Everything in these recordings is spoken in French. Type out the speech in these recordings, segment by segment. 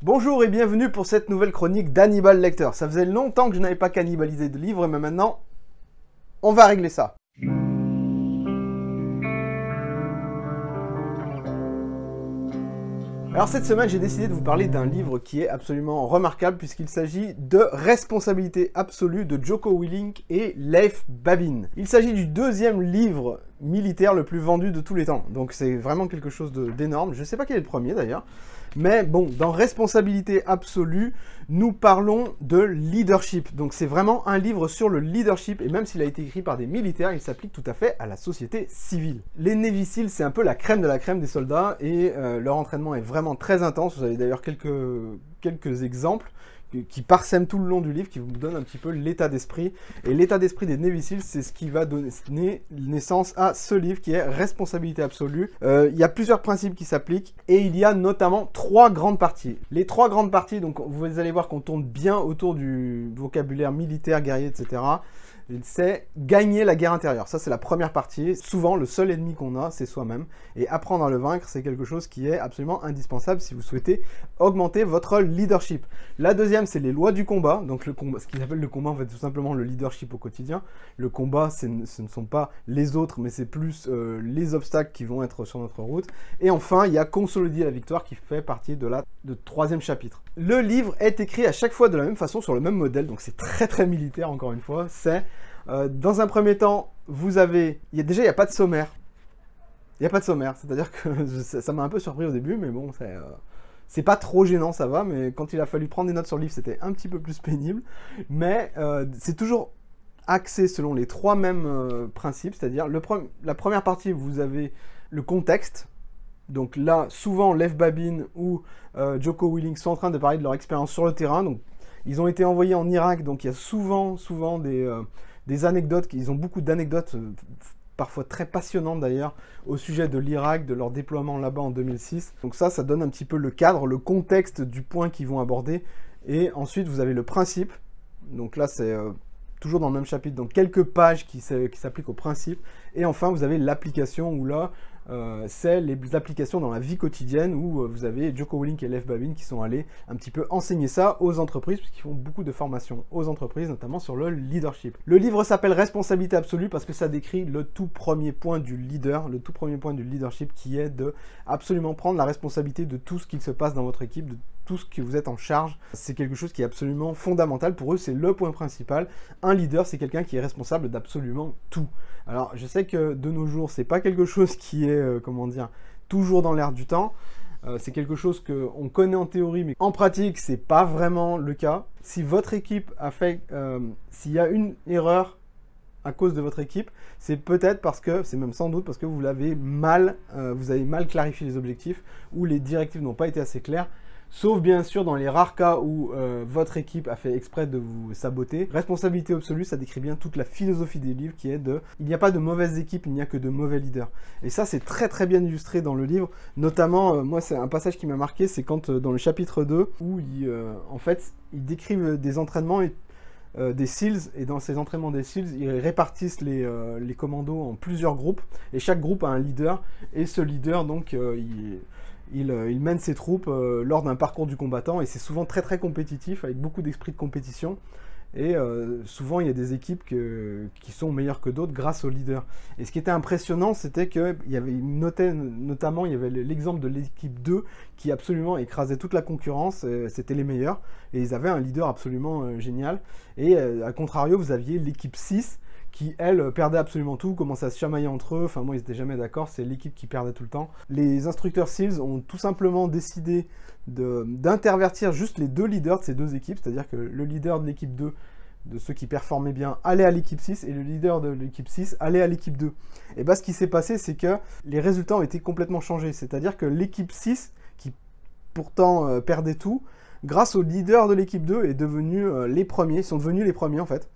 Bonjour et bienvenue pour cette nouvelle chronique d'Hannibal Lecter. Ça faisait longtemps que je n'avais pas cannibalisé de livres, mais maintenant, on va régler ça. Alors cette semaine, j'ai décidé de vous parler d'un livre qui est absolument remarquable puisqu'il s'agit de Responsabilité absolue de Jocko Willink et Leif Babin. Il s'agit du deuxième livre militaire le plus vendu de tous les temps. Donc c'est vraiment quelque chose d'énorme. Je ne sais pas quel est le premier d'ailleurs. Mais bon, dans Responsabilité absolue, nous parlons de leadership. Donc c'est vraiment un livre sur le leadership, et même s'il a été écrit par des militaires, il s'applique tout à fait à la société civile. Les Navy Seals, c'est un peu la crème de la crème des soldats, et leur entraînement est vraiment très intense. Vous avez d'ailleurs quelques exemples qui parsèment tout le long du livre, qui vous donnent un petit peu l'état d'esprit. Et l'état d'esprit des Navy Seals, c'est ce qui va donner naissance à ce livre qui est Responsabilité absolue. Il y a plusieurs principes qui s'appliquent, et il y a notamment 3 grandes parties. Les 3 grandes parties, donc vous allez voir qu'on tourne bien autour du vocabulaire militaire, guerrier, etc. C'est gagner la guerre intérieure. Ça, c'est la première partie. Souvent, le seul ennemi qu'on a, c'est soi-même. Et apprendre à le vaincre, c'est quelque chose qui est absolument indispensable si vous souhaitez augmenter votre leadership. La deuxième, c'est les lois du combat. Donc, le combat, ce qu'ils appellent le combat, en fait, tout simplement le leadership au quotidien. Le combat, ce ne sont pas les autres, mais c'est plus les obstacles qui vont être sur notre route. Et enfin, il y a consolider la victoire qui fait partie de troisième chapitre. Le livre est écrit à chaque fois de la même façon, sur le même modèle. Donc, c'est très, très militaire, encore une fois. C'est... dans un premier temps, vous avez... il n'y a pas de sommaire. Il n'y a pas de sommaire, c'est-à-dire que ça m'a un peu surpris au début, mais bon, c'est pas trop gênant, ça va, mais quand il a fallu prendre des notes sur le livre, c'était un petit peu plus pénible. Mais c'est toujours axé selon les 3 mêmes principes, c'est-à-dire la première partie, vous avez le contexte. Donc là, souvent, Leif Babin ou Jocko Willink sont en train de parler de leur expérience sur le terrain. Donc, ils ont été envoyés en Irak, donc il y a souvent des anecdotes, ils ont beaucoup d'anecdotes, parfois très passionnantes d'ailleurs, au sujet de l'Irak, de leur déploiement là-bas en 2006. Donc ça donne un petit peu le cadre, le contexte du point qu'ils vont aborder. Et ensuite, vous avez le principe. Donc là, c'est toujours dans le même chapitre, donc quelques pages qui s'appliquent au principe. Et enfin, vous avez l'application, où là, c'est les applications dans la vie quotidienne, où vous avez Jocko Willink et Leif Babin qui sont allés un petit peu enseigner ça aux entreprises, puisqu'ils font beaucoup de formations aux entreprises, notamment sur le leadership. Le livre s'appelle Responsabilité absolue parce que ça décrit le tout premier point du leader, le tout premier point du leadership, qui est de absolument prendre la responsabilité de tout ce qui se passe dans votre équipe, de tout ce que vous êtes en charge. C'est quelque chose qui est absolument fondamental. Pour eux, c'est le point principal. Un leader, c'est quelqu'un qui est responsable d'absolument tout. Alors, je sais que de nos jours, c'est pas quelque chose qui est, toujours dans l'air du temps. C'est quelque chose qu'on connaît en théorie, mais en pratique, c'est pas vraiment le cas. Si votre équipe a fait... s'il y a une erreur à cause de votre équipe, c'est peut-être parce que, c'est même sans doute parce que vous avez mal clarifié les objectifs, ou les directives n'ont pas été assez claires. Sauf bien sûr dans les rares cas où votre équipe a fait exprès de vous saboter. Responsabilité absolue, ça décrit bien toute la philosophie des livres, qui est de... il n'y a pas de mauvaise équipe, il n'y a que de mauvais leaders. Et ça, c'est très très bien illustré dans le livre. Notamment, moi, c'est un passage qui m'a marqué, c'est quand dans le chapitre 2, où en fait, ils décrivent des entraînements des SEALs, et dans ces entraînements des SEALs, ils répartissent les commandos en plusieurs groupes, et chaque groupe a un leader, et ce leader, donc, il mène ses troupes lors d'un parcours du combattant, et c'est souvent très très compétitif, avec beaucoup d'esprit de compétition, et souvent il y a des équipes qui sont meilleures que d'autres grâce au leader. Et ce qui était impressionnant, c'était qu'il y avait notamment il y avait l'exemple de l'équipe 2 qui absolument écrasait toute la concurrence, c'était les meilleurs, et ils avaient un leader absolument génial. Et à contrario, vous aviez l'équipe 6 qui, elle, perdait absolument tout, commençait à se chamailler entre eux, enfin moi ils n'étaient jamais d'accord, c'est l'équipe qui perdait tout le temps. Les instructeurs SEALs ont tout simplement décidé d'intervertir juste les 2 leaders de ces 2 équipes, c'est-à-dire que le leader de l'équipe 2, de ceux qui performaient bien, allait à l'équipe 6, et le leader de l'équipe 6 allait à l'équipe 2. Et bien ce qui s'est passé, c'est que les résultats ont été complètement changés, c'est-à-dire que l'équipe 6, qui pourtant perdait tout, grâce au leader de l'équipe 2, est devenu les premiers, ils sont devenus les premiers en fait.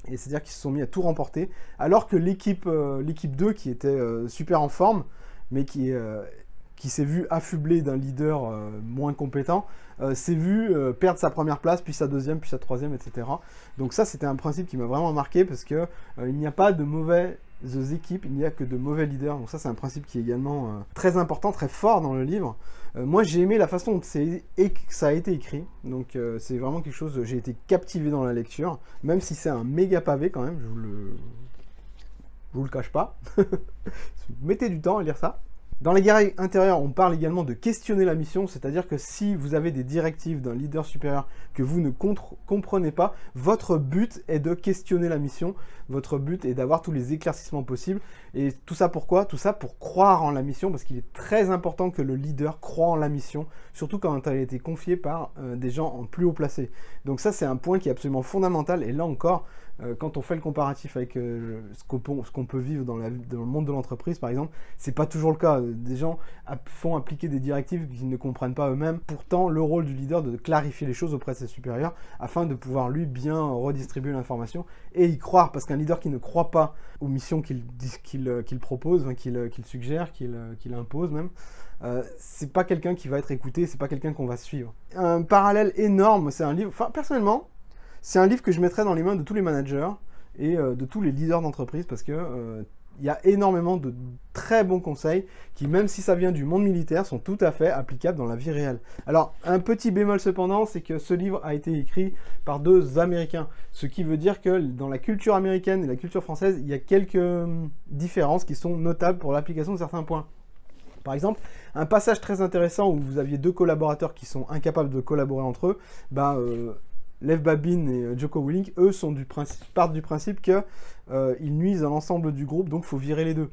Et c'est-à-dire qu'ils se sont mis à tout remporter, alors que l'équipe 2, qui était super en forme, mais qui s'est vue affublée d'un leader moins compétent, s'est vue perdre sa première place, puis sa deuxième, puis sa troisième, etc. Donc ça, c'était un principe qui m'a vraiment marqué, parce que il n'y a pas de mauvaises équipes, il n'y a que de mauvais leaders. Donc ça, c'est un principe qui est également très important, très fort dans le livre. Moi, j'ai aimé la façon dont ça a été écrit. Donc, c'est vraiment quelque chose... J'ai été captivé dans la lecture, même si c'est un méga pavé quand même, je vous le cache pas. Mettez du temps à lire ça. Dans les guerres intérieures, on parle également de questionner la mission, c'est-à-dire que si vous avez des directives d'un leader supérieur que vous ne comprenez pas, votre but est de questionner la mission, votre but est d'avoir tous les éclaircissements possibles. Et tout ça pourquoi? Tout ça pour croire en la mission, parce qu'il est très important que le leader croie en la mission, surtout quand elle a été confiée par des gens en plus haut placés. Donc ça, c'est un point qui est absolument fondamental, et là encore, quand on fait le comparatif avec ce qu'on peut vivre dans le monde de l'entreprise, par exemple, c'est pas toujours le cas. Des gens font appliquer des directives qu'ils ne comprennent pas eux-mêmes. Pourtant, le rôle du leader est de clarifier les choses auprès de ses supérieurs afin de pouvoir lui bien redistribuer l'information et y croire. Parce qu'un leader qui ne croit pas aux missions qu'il propose, qu'il suggère, qu'il impose même, c'est pas quelqu'un qui va être écouté, c'est pas quelqu'un qu'on va suivre. Un parallèle énorme, c'est un livre... Enfin, personnellement, c'est un livre que je mettrais dans les mains de tous les managers et de tous les leaders d'entreprise parce que il y a énormément de très bons conseils qui, même si ça vient du monde militaire, sont tout à fait applicables dans la vie réelle. Alors, un petit bémol cependant, c'est que ce livre a été écrit par 2 Américains, ce qui veut dire que dans la culture américaine et la culture française, il y a quelques différences qui sont notables pour l'application de certains points. Par exemple, un passage très intéressant où vous aviez 2 collaborateurs qui sont incapables de collaborer entre eux, Lev Babin et Jocko Willink, eux, partent du principe qu'ils nuisent à l'ensemble du groupe, donc il faut virer les 2.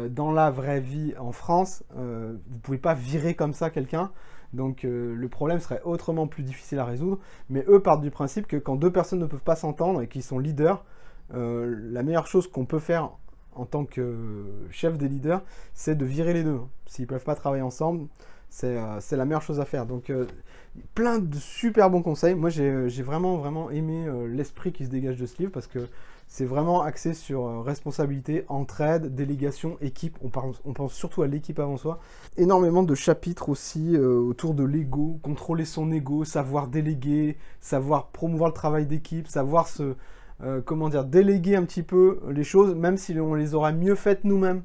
Dans la vraie vie en France, vous ne pouvez pas virer comme ça quelqu'un, donc le problème serait autrement plus difficile à résoudre, mais eux partent du principe que quand 2 personnes ne peuvent pas s'entendre et qu'ils sont leaders, la meilleure chose qu'on peut faire en tant que chef des leaders, c'est de virer les 2. S'ils ne peuvent pas travailler ensemble, c'est la meilleure chose à faire. Donc, plein de super bons conseils. Moi, j'ai vraiment aimé l'esprit qui se dégage de ce livre parce que c'est vraiment axé sur responsabilité, entraide, délégation, équipe. On pense surtout à l'équipe avant soi. Énormément de chapitres aussi autour de l'ego, contrôler son ego, savoir déléguer, savoir promouvoir le travail d'équipe, savoir déléguer un petit peu les choses, même si on les aura mieux faites nous-mêmes.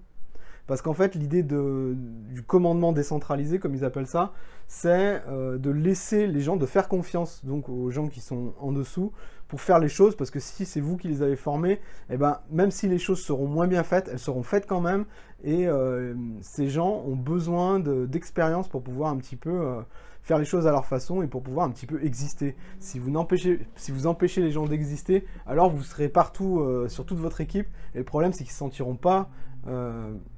Parce qu'en fait, l'idée du commandement décentralisé, comme ils appellent ça, c'est de laisser les gens, de faire confiance donc aux gens qui sont en dessous pour faire les choses, parce que si c'est vous qui les avez formés, eh ben, même si les choses seront moins bien faites, elles seront faites quand même, et ces gens ont besoin d'expérience pour pouvoir un petit peu faire les choses à leur façon et pour pouvoir un petit peu exister. Si vous empêchez les gens d'exister, alors vous serez partout sur toute votre équipe, et le problème c'est qu'ils ne se sentiront pas...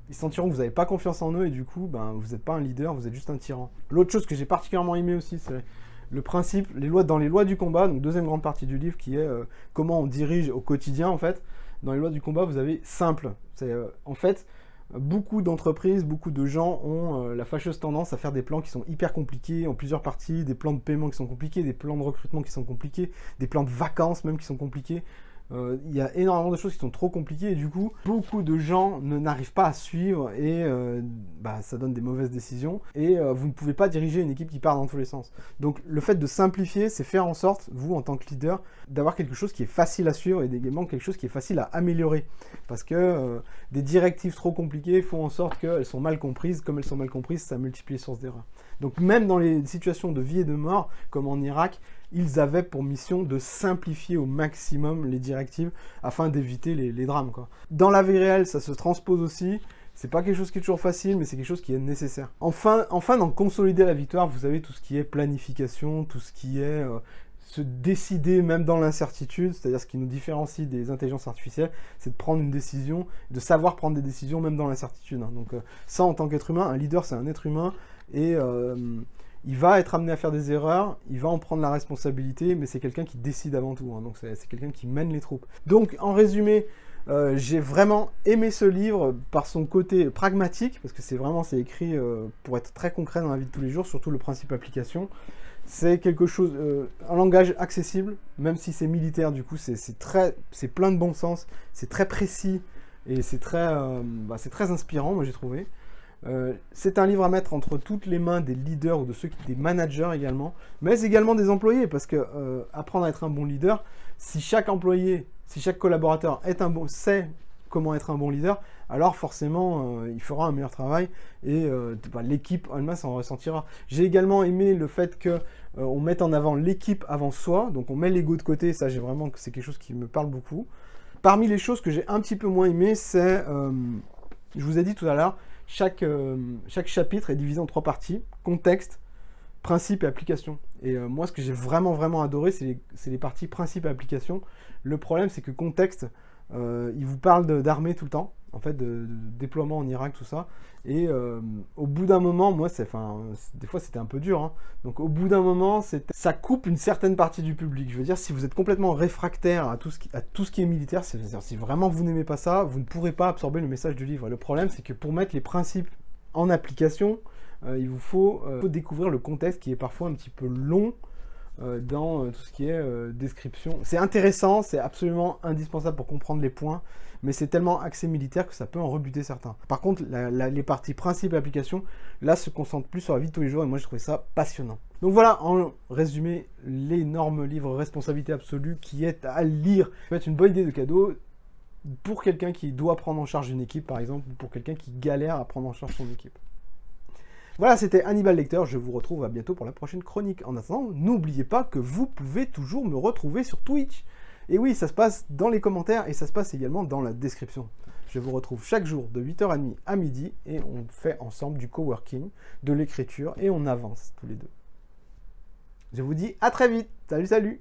ils sentiront que vous n'avez pas confiance en eux et du coup, vous n'êtes pas un leader, vous êtes juste un tyran. L'autre chose que j'ai particulièrement aimé aussi, c'est le principe, dans les lois du combat, donc deuxième grande partie du livre qui est comment on dirige au quotidien en fait. Dans les lois du combat, vous avez simple. C'est en fait, beaucoup d'entreprises, beaucoup de gens ont la fâcheuse tendance à faire des plans qui sont hyper compliqués en plusieurs parties, des plans de paiement qui sont compliqués, des plans de recrutement qui sont compliqués, des plans de vacances même qui sont compliqués. Il y a énormément de choses qui sont trop compliquées et du coup, beaucoup de gens n'arrivent pas à suivre et ça donne des mauvaises décisions et vous ne pouvez pas diriger une équipe qui part dans tous les sens. Donc le fait de simplifier, c'est faire en sorte, vous en tant que leader, d'avoir quelque chose qui est facile à suivre et également quelque chose qui est facile à améliorer. Parce que des directives trop compliquées font en sorte qu'elles sont mal comprises. Comme elles sont mal comprises, ça multiplie les sources d'erreurs. Donc même dans les situations de vie et de mort, comme en Irak, ils avaient pour mission de simplifier au maximum les directives afin d'éviter les drames, quoi. Dans la vie réelle, ça se transpose aussi. C'est pas quelque chose qui est toujours facile, mais c'est quelque chose qui est nécessaire. Enfin d'en consolider la victoire, vous avez tout ce qui est planification, tout ce qui est se décider même dans l'incertitude, c'est-à-dire ce qui nous différencie des intelligences artificielles, c'est de prendre une décision, de savoir prendre des décisions même dans l'incertitude. Donc ça, en tant qu'être humain, un leader, c'est un être humain et... il va être amené à faire des erreurs, il va en prendre la responsabilité, mais c'est quelqu'un qui décide avant tout, hein, donc c'est quelqu'un qui mène les troupes. Donc, en résumé, j'ai vraiment aimé ce livre par son côté pragmatique, parce que c'est écrit pour être très concret dans la vie de tous les jours, surtout le principe application. C'est quelque chose, un langage accessible, même si c'est militaire, du coup, c'est plein de bon sens, c'est très précis, et c'est très inspirant, moi j'ai trouvé. C'est un livre à mettre entre toutes les mains des leaders ou des managers également, mais également des employés, parce que apprendre à être un bon leader, si chaque employé, si chaque collaborateur sait comment être un bon leader, alors forcément, il fera un meilleur travail et l'équipe elle-même s'en ressentira. J'ai également aimé le fait que on mette en avant l'équipe avant soi, donc on met l'ego de côté, ça c'est quelque chose qui me parle beaucoup. Parmi les choses que j'ai un petit peu moins aimé, c'est, je vous ai dit tout à l'heure, chaque chapitre est divisé en 3 parties, contexte, principe et application. Et moi, ce que j'ai vraiment adoré, c'est les parties principe et application. Le problème, c'est que contexte, il vous parle d'armée tout le temps, en fait, de déploiement en Irak, tout ça. Et au bout d'un moment, moi, des fois, c'était un peu dur. Hein. Donc, au bout d'un moment, ça coupe une certaine partie du public. Je veux dire, si vous êtes complètement réfractaire à tout ce qui est militaire, c'est-à-dire si vraiment vous n'aimez pas ça, vous ne pourrez pas absorber le message du livre. Et le problème, c'est que pour mettre les principes en application, il vous faut découvrir le contexte qui est parfois un petit peu long dans tout ce qui est description. C'est intéressant, c'est absolument indispensable pour comprendre les points, mais c'est tellement axé militaire que ça peut en rebuter certains. Par contre, les parties principes et applications, là, se concentrent plus sur la vie de tous les jours, et moi, j'ai trouvé ça passionnant. Donc voilà, en résumé, l'énorme livre Responsabilité absolue qui est à lire. Ça peut être une bonne idée de cadeau pour quelqu'un qui doit prendre en charge une équipe, par exemple, ou pour quelqu'un qui galère à prendre en charge son équipe. Voilà, c'était Hannibal Lecter, je vous retrouve à bientôt pour la prochaine chronique. En attendant, n'oubliez pas que vous pouvez toujours me retrouver sur Twitch. Et oui, ça se passe dans les commentaires et ça se passe également dans la description. Je vous retrouve chaque jour de 8h30 à midi et on fait ensemble du coworking, de l'écriture et on avance tous les deux. Je vous dis à très vite. Salut, salut!